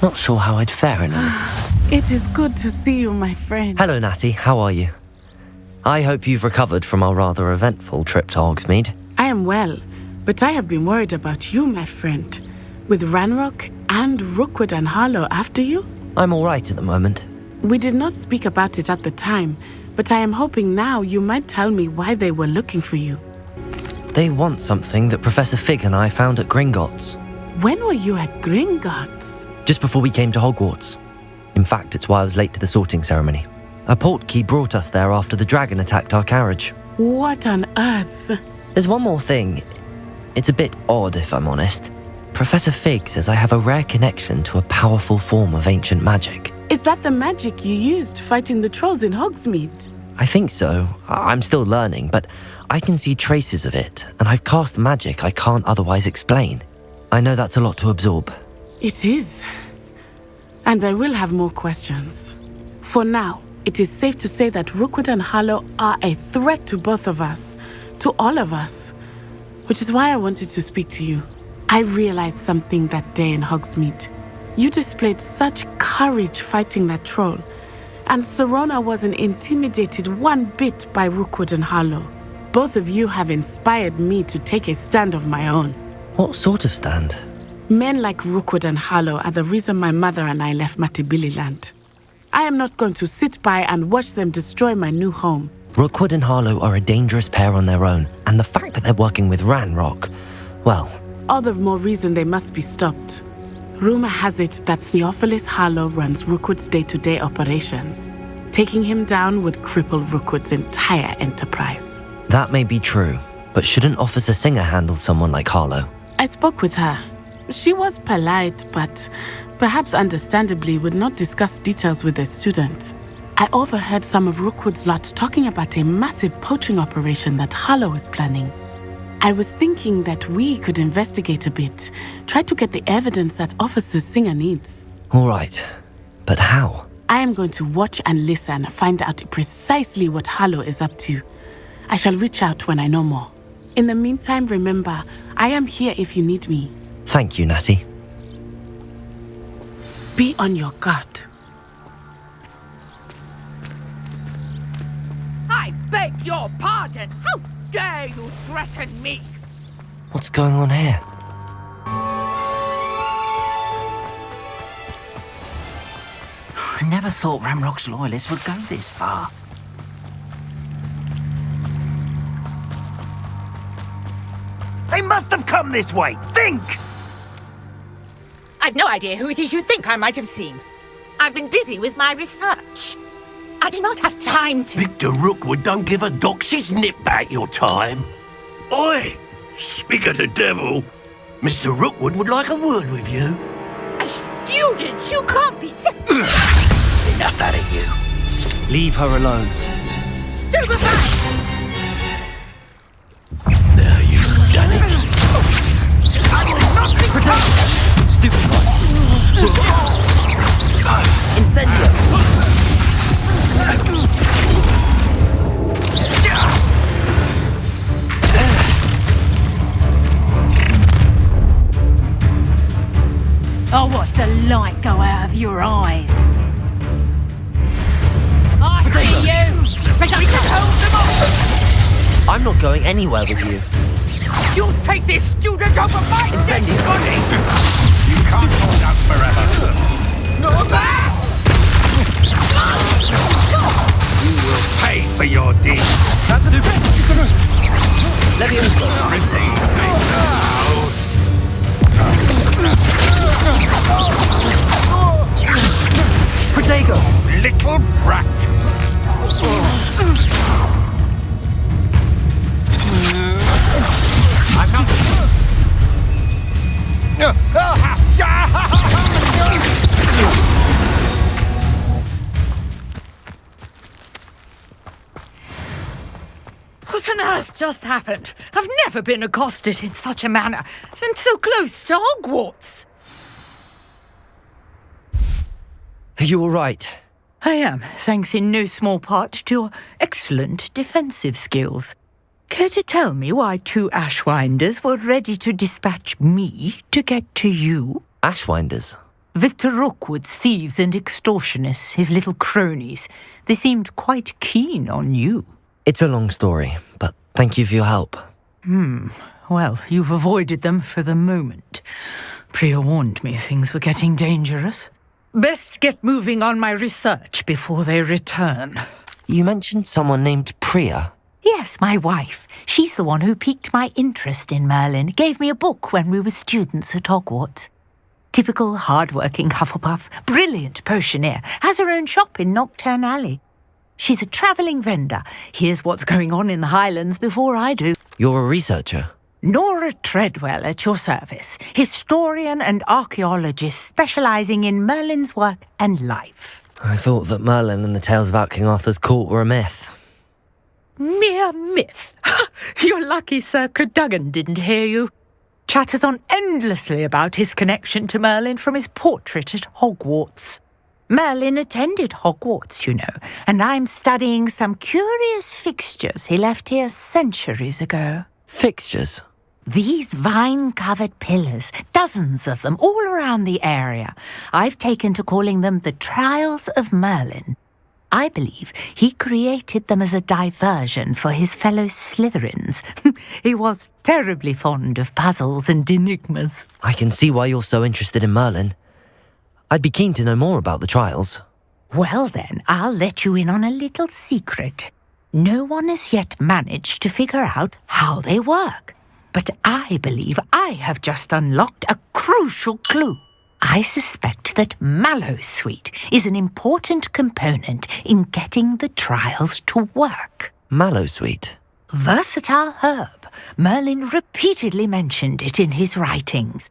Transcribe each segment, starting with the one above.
Not sure how I'd fare in it. It is good to see you, my friend. Hello, Natty. How are you? I hope you've recovered from our rather eventful trip to Hogsmeade. I am well, but I have been worried about you, my friend. With Ranrock and Rookwood and Harlow after you? I'm all right at the moment. We did not speak about it at the time, but I am hoping now you might tell me why they were looking for you. They want something that Professor Fig and I found at Gringotts. When were you at Gringotts? Just before we came to Hogwarts. In fact, it's why I was late to the sorting ceremony. A portkey brought us there after the dragon attacked our carriage. What on earth? There's one more thing. It's a bit odd, if I'm honest. Professor Fig says I have a rare connection to a powerful form of ancient magic. Is that the magic you used fighting the trolls in Hogsmeade? I think so. I'm still learning, but I can see traces of it, and I've cast magic I can't otherwise explain. I know that's a lot to absorb. It is. And I will have more questions. For now, it is safe to say that Rookwood and Harlow are a threat to both of us, to all of us, which is why I wanted to speak to you. I realized something that day in Hogsmeade. You displayed such courage fighting that troll, and Serona wasn't intimidated one bit by Rookwood and Harlow. Both of you have inspired me to take a stand of my own. What sort of stand? Men like Rookwood and Harlow are the reason my mother and I left Matabeleland. I am not going to sit by and watch them destroy my new home. Rookwood and Harlow are a dangerous pair on their own, and the fact that they're working with Ranrock, well... All the more reason they must be stopped. Rumor has it that Theophilus Harlow runs Rookwood's day-to-day operations. Taking him down would cripple Rookwood's entire enterprise. That may be true, but shouldn't Officer Singer handle someone like Harlow? I spoke with her. She was polite, but perhaps understandably would not discuss details with a student. I overheard some of Rookwood's lot talking about a massive poaching operation that Harlow is planning. I was thinking that we could investigate a bit, try to get the evidence that Officer Singer needs. All right, but how? I am going to watch and listen, find out precisely what Harlow is up to. I shall reach out when I know more. In the meantime, remember, I am here if you need me. Thank you, Natty. Be on your guard. I beg your pardon! How dare you threaten me? What's going on here? I never thought Ranrock's loyalists would go this far. They must have come this way! Think! I've no idea who it is you think I might have seen. I've been busy with my research. I do not have time to... Victor Rookwood don't give a doxy's nip back your time. Oi! Speak of the devil. Mr. Rookwood would like a word with you. A student? You can't be sick. Enough out of you. Leave her alone. Stupefy! Now you've done it. Stupid one. Incendio. I'll watch the light go out of your eyes. I see you! I'm not going anywhere with you. You'll take this student over my dead Incendio. body! You can't hold out forever. No back! You will pay for your deed. That's the best you can do. Levioso. Incense. Protego. Little brat. I found it. What on earth just happened? I've never been accosted in such a manner, and so close to Hogwarts. Are you all right? I am, thanks in no small part to your excellent defensive skills. Care to tell me why two Ashwinders were ready to dispatch me to get to you? Ashwinders? Victor Rookwood's thieves and extortionists, his little cronies, they seemed quite keen on you. It's a long story, but thank you for your help. Well, you've avoided them for the moment. Priya warned me things were getting dangerous. Best get moving on my research before they return. You mentioned someone named Priya. Yes, my wife. She's the one who piqued my interest in Merlin, gave me a book when we were students at Hogwarts. Typical hard-working Hufflepuff, brilliant potioneer, has her own shop in Nocturne Alley. She's a travelling vendor, hears what's going on in the Highlands before I do. You're a researcher. Nora Treadwell at your service, historian and archaeologist specialising in Merlin's work and life. I thought that Merlin and the tales about King Arthur's court were a myth. Mere myth. You're lucky Sir Cadogan didn't hear you. Chatters on endlessly about his connection to Merlin from his portrait at Hogwarts. Merlin attended Hogwarts, you know, and I'm studying some curious fixtures he left here centuries ago. Fixtures? These vine-covered pillars, dozens of them all around the area. I've taken to calling them the Trials of Merlin. I believe he created them as a diversion for his fellow Slytherins. He was terribly fond of puzzles and enigmas. I can see why you're so interested in Merlin. I'd be keen to know more about the trials. Well then, I'll let you in on a little secret. No one has yet managed to figure out how they work. But I believe I have just unlocked a crucial clue. I suspect that Mallowsweet is an important component in getting the trials to work. Mallowsweet? Versatile herb. Merlin repeatedly mentioned it in his writings.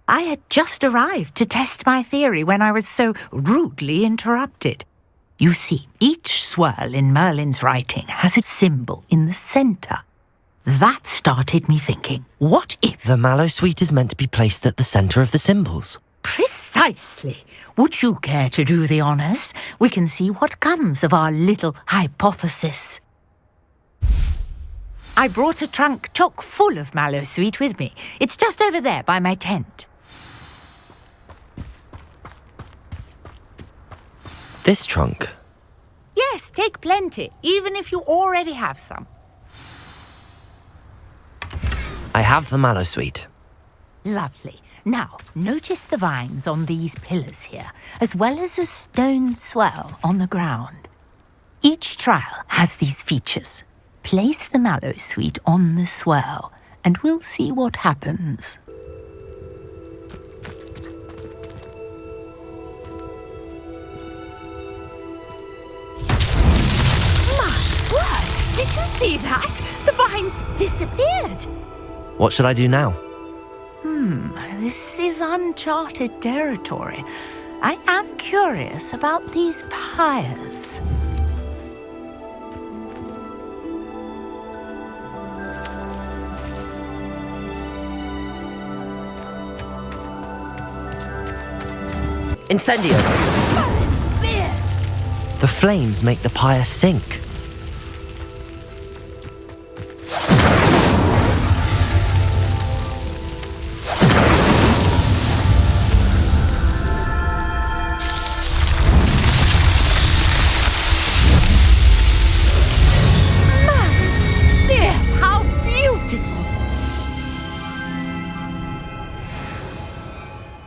I had just arrived to test my theory when I was so rudely interrupted. You see, each swirl in Merlin's writing has a symbol in the centre. That started me thinking, what if... The Mallowsweet is meant to be placed at the centre of the symbols. Precisely. Would you care to do the honours? We can see what comes of our little hypothesis. I brought a trunk chock full of Mallowsweet with me. It's just over there by my tent. This trunk? Yes, take plenty, even if you already have some. I have the Mallowsweet. Lovely. Now, notice the vines on these pillars here, as well as a stone swirl on the ground. Each trial has these features. Place the Mallowsweet on the swirl, and we'll see what happens. My word! Did you see that? The vines disappeared. What should I do now? This is uncharted territory. I am curious about these pyres. Incendio! The flames make the pyre sink.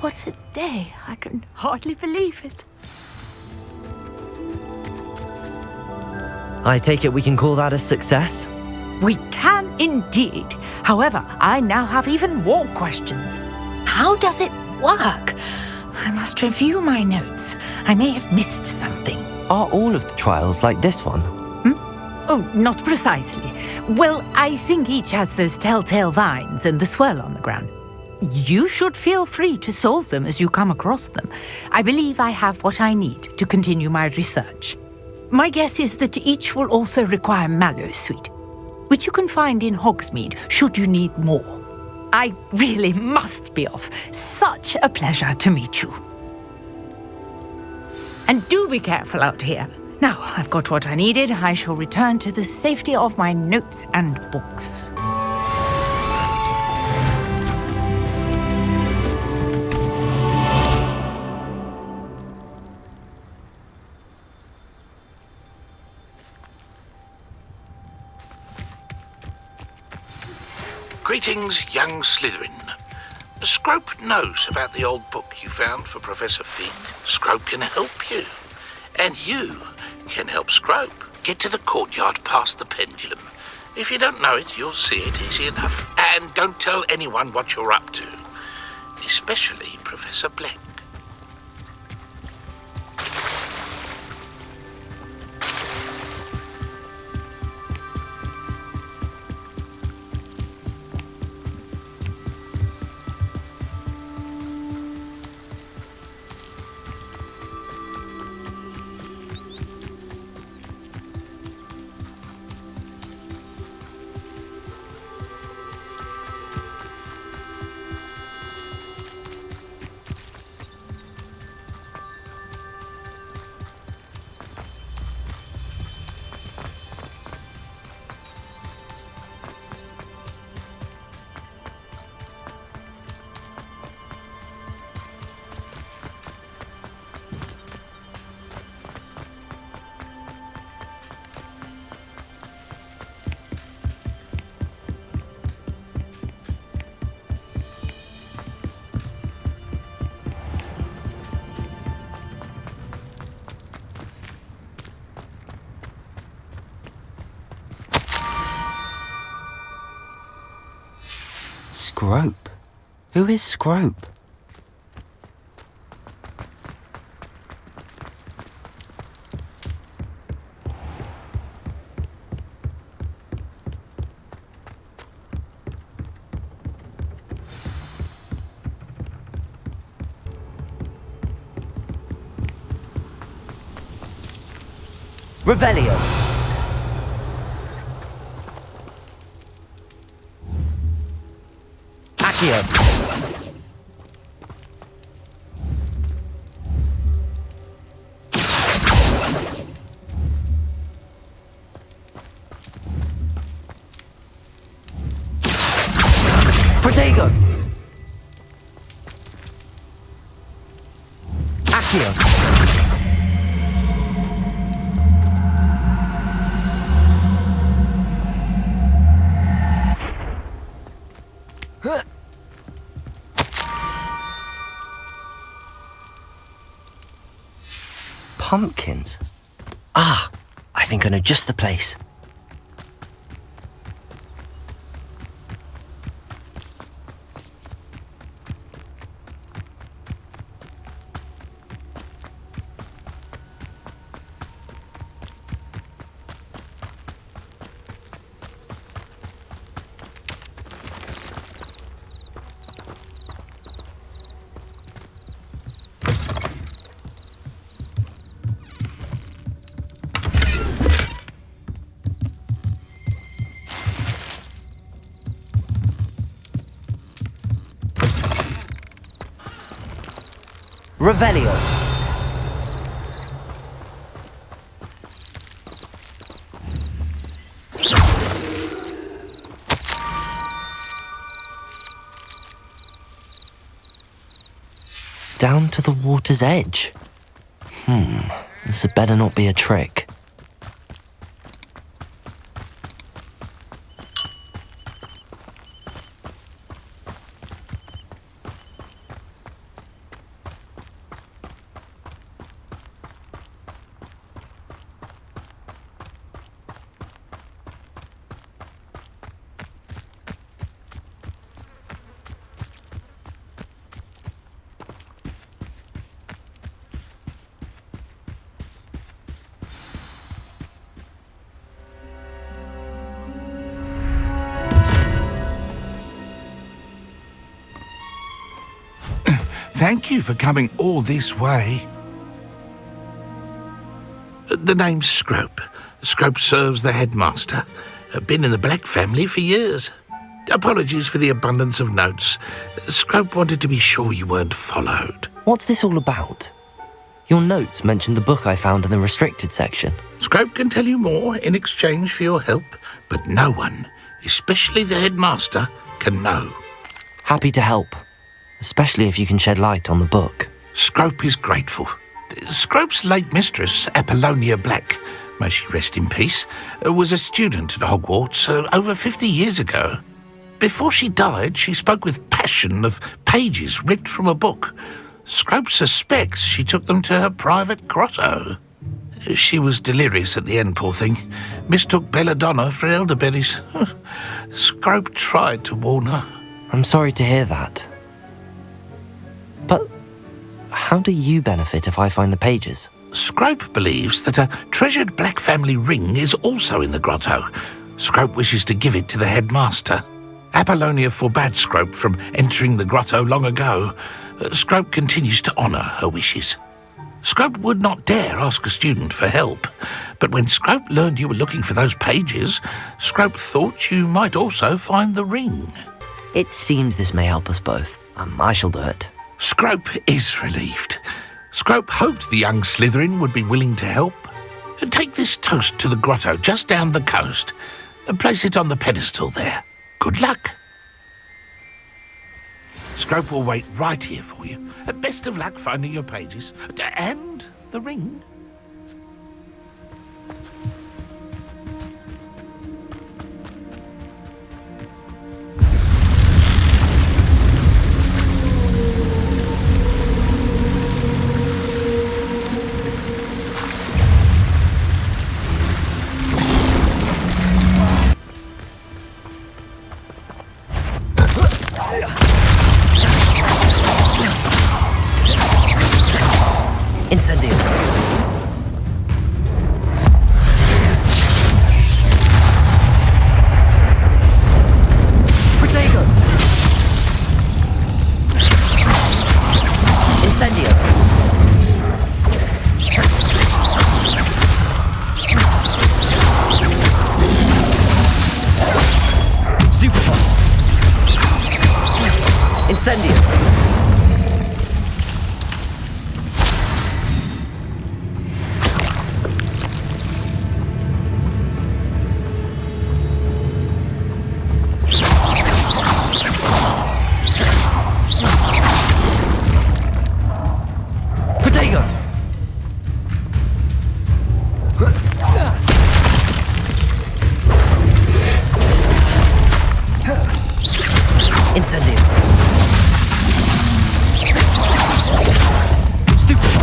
What a day! I can hardly believe it. I take it we can call that a success? We can indeed. However, I now have even more questions. How does it work? I must review my notes. I may have missed something. Are all of the trials like this one? Oh, not precisely. Well, I think each has those telltale vines and the swirl on the ground. You should feel free to solve them as you come across them. I believe I have what I need to continue my research. My guess is that each will also require Mallowsweet, which you can find in Hogsmeade should you need more. I really must be off. Such a pleasure to meet you. And do be careful out here. Now I've got what I needed. I shall return to the safety of my notes and books. Greetings, young Slytherin. Scrope knows about the old book you found for Professor Fig. Scrope can help you. And you can help Scrope. Get to the courtyard past the pendulum. If you don't know it, you'll see it easy enough. And don't tell anyone what you're up to. Especially Professor Black. Scrope? Who is Scrope? Revelio! Accio! Protego! Accio! Pumpkins? Ah, I think I know just the place. Revelio. Down to the water's edge. This had better not be a trick. Thank you for coming all this way. The name's Scrope. Scrope serves the headmaster. Been in the Black family for years. Apologies for the abundance of notes. Scrope wanted to be sure you weren't followed. What's this all about? Your notes mentioned the book I found in the restricted section. Scrope can tell you more in exchange for your help, but no one, especially the headmaster, can know. Happy to help, especially if you can shed light on the book. Scrope is grateful. Scrope's late mistress, Apollonia Black, may she rest in peace, was a student at Hogwarts over 50 years ago. Before she died, she spoke with passion of pages ripped from a book. Scrope suspects she took them to her private grotto. She was delirious at the end, poor thing. Mistook belladonna for elderberries. Scrope tried to warn her. I'm sorry to hear that. But how do you benefit if I find the pages? Scrope believes that a treasured black family ring is also in the grotto. Scrope wishes to give it to the headmaster. Apollonia forbade Scrope from entering the grotto long ago. Scrope continues to honour her wishes. Scrope would not dare ask a student for help, but when Scrope learned you were looking for those pages, Scrope thought you might also find the ring. It seems this may help us both. I shall do it. Scrope is relieved. Scrope hoped the young Slytherin would be willing to help. Take this toast to the grotto just down the coast and place it on the pedestal there. Good luck. Scrope will wait right here for you. Best of luck finding your pages. And the ring. Incendio. Protego. Incendio. Stupefy. Incendio. Incendio. Stupefy.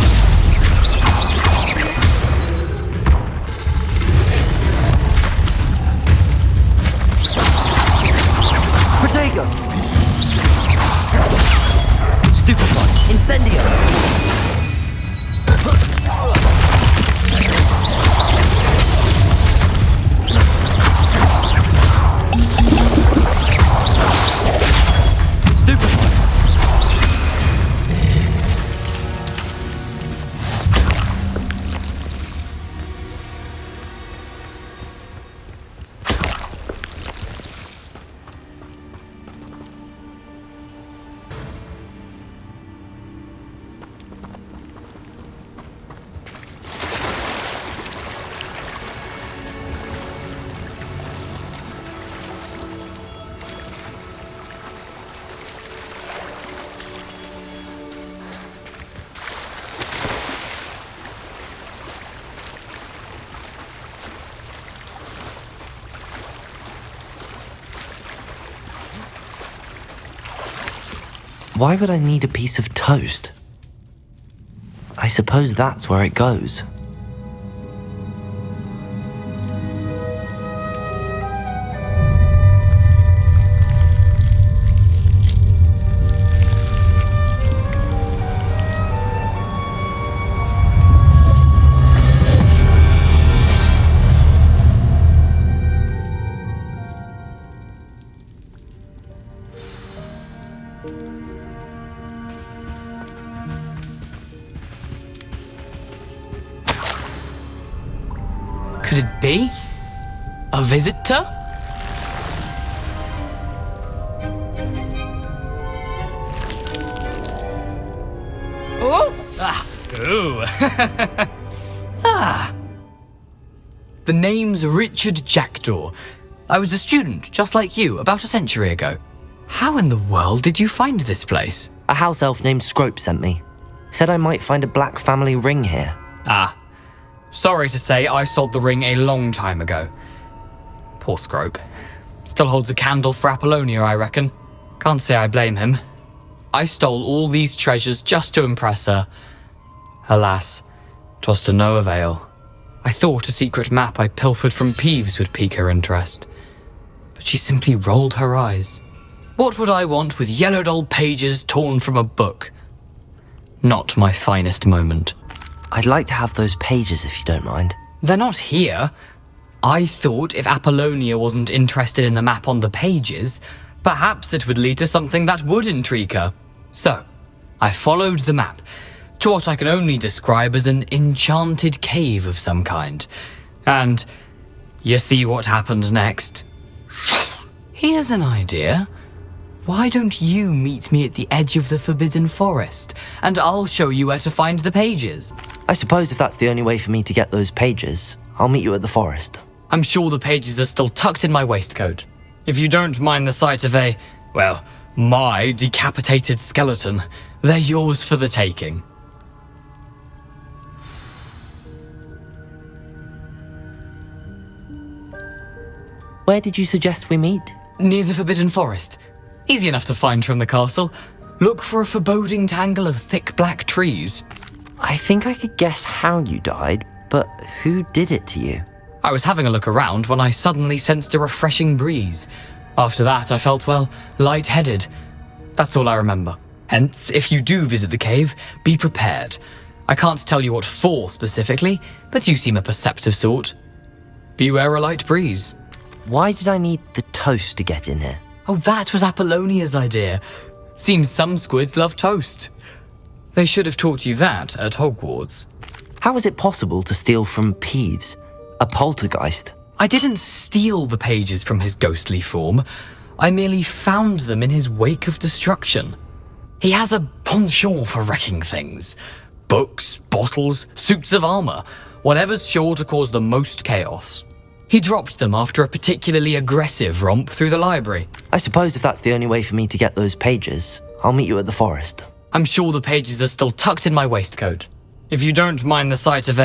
Protego. Stupefy. Incendio. Why would I need a piece of toast? I suppose that's where it goes. Could it be? A visitor? Oh! Ah! Ooh! Ah! The name's Richard Jackdaw. I was a student, just like you, about a century ago. How in the world did you find this place? A house elf named Scrope sent me. Said I might find a black family ring here. Ah. Sorry to say, I sold the ring a long time ago. Poor Scrope. Still holds a candle for Apollonia, I reckon. Can't say I blame him. I stole all these treasures just to impress her. Alas, 'twas to no avail. I thought a secret map I pilfered from Peeves would pique her interest, but she simply rolled her eyes. What would I want with yellowed old pages torn from a book? Not my finest moment. I'd like to have those pages if you don't mind. They're not here. I thought if Apollonia wasn't interested in the map on the pages, perhaps it would lead to something that would intrigue her. So, I followed the map to what I can only describe as an enchanted cave of some kind. And you see what happened next? Here's an idea. Why don't you meet me at the edge of the Forbidden Forest, and I'll show you where to find the pages? I suppose if that's the only way for me to get those pages, I'll meet you at the forest. I'm sure the pages are still tucked in my waistcoat. If you don't mind the sight of my decapitated skeleton, they're yours for the taking. Where did you suggest we meet? Near the Forbidden Forest. Easy enough to find from the castle. Look for a foreboding tangle of thick black trees. I think I could guess how you died, but who did it to you? I was having a look around when I suddenly sensed a refreshing breeze. After that, I felt, lightheaded. That's all I remember. Hence, if you do visit the cave, be prepared. I can't tell you what for specifically, but you seem a perceptive sort. Beware a light breeze. Why did I need the toast to get in here? Oh, that was Apollonia's idea. Seems some squids love toast. They should have taught you that at Hogwarts. How is it possible to steal from Peeves, a poltergeist? I didn't steal the pages from his ghostly form. I merely found them in his wake of destruction. He has a penchant for wrecking things. Books, bottles, suits of armor, whatever's sure to cause the most chaos. He dropped them after a particularly aggressive romp through the library. I suppose if that's the only way for me to get those pages, I'll meet you at the forest. I'm sure the pages are still tucked in my waistcoat. If you don't mind the sight of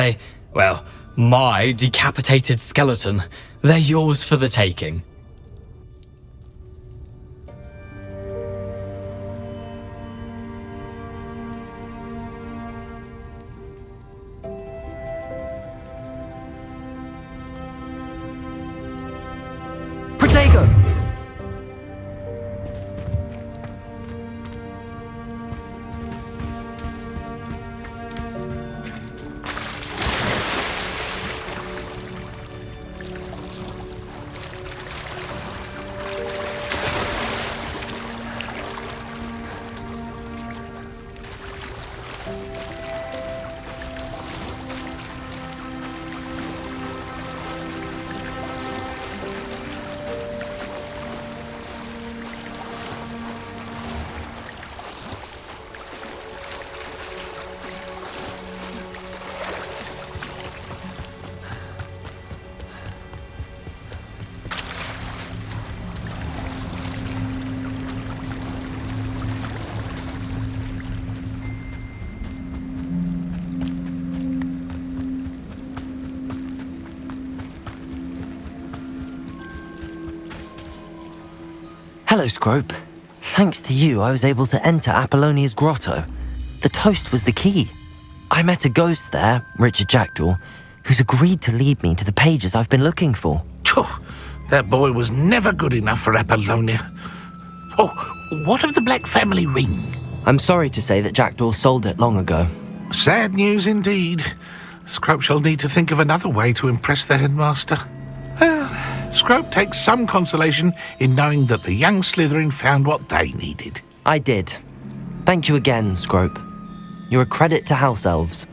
my decapitated skeleton, they're yours for the taking. Protego! Hello, Scrope. Thanks to you, I was able to enter Apollonia's grotto. The toast was the key. I met a ghost there, Richard Jackdaw, who's agreed to lead me to the pages I've been looking for. That boy was never good enough for Apollonia. Oh, what of the Black family ring? I'm sorry to say that Jackdaw sold it long ago. Sad news indeed. Scrope shall need to think of another way to impress the headmaster. Well, Scrope takes some consolation in knowing that the young Slytherin found what they needed. I did. Thank you again, Scrope. You're a credit to House Elves.